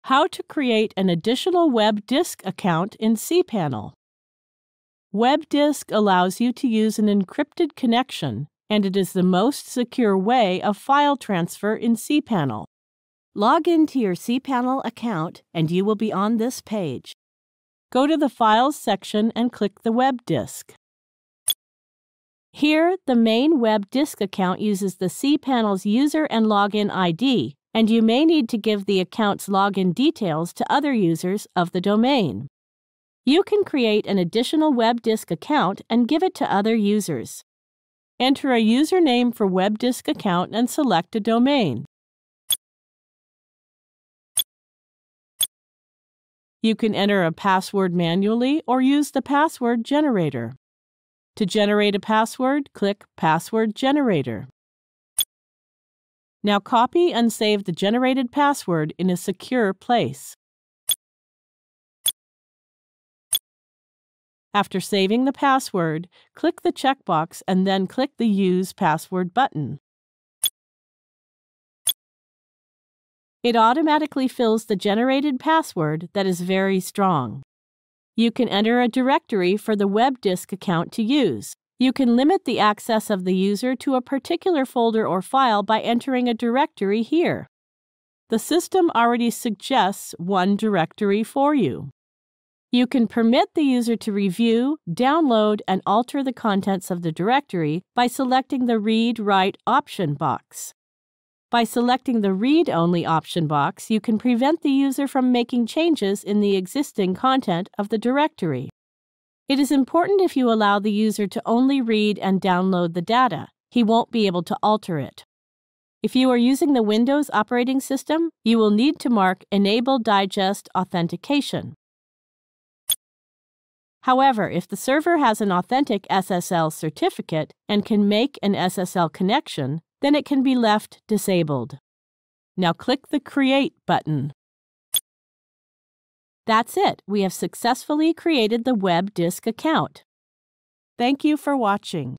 How to create an additional web disk account in cPanel. Web disk allows you to use an encrypted connection, and it is the most secure way of file transfer in cPanel. Log into your cPanel account and you will be on this page. Go to the Files section and click the web disk. Here, the main web disk account uses the cPanel's user and login ID, and you may need to give the account's login details to other users of the domain. You can create an additional web disk account and give it to other users. Enter a username for web disk account and select a domain. You can enter a password manually or use the password generator. To generate a password, click Password Generator. Now copy and save the generated password in a secure place. After saving the password, click the checkbox and then click the Use Password button. It automatically fills the generated password that is very strong. You can enter a directory for the web disk account to use. You can limit the access of the user to a particular folder or file by entering a directory here. The system already suggests one directory for you. You can permit the user to review, download, and alter the contents of the directory by selecting the Read/Write option box. By selecting the Read-Only option box, you can prevent the user from making changes in the existing content of the directory. It is important if you allow the user to only read and download the data. He won't be able to alter it. If you are using the Windows operating system, you will need to mark Enable Digest Authentication. However, if the server has an authentic SSL certificate and can make an SSL connection, then it can be left disabled. Now click the Create button. That's it. We have successfully created the web disk account. Thank you for watching.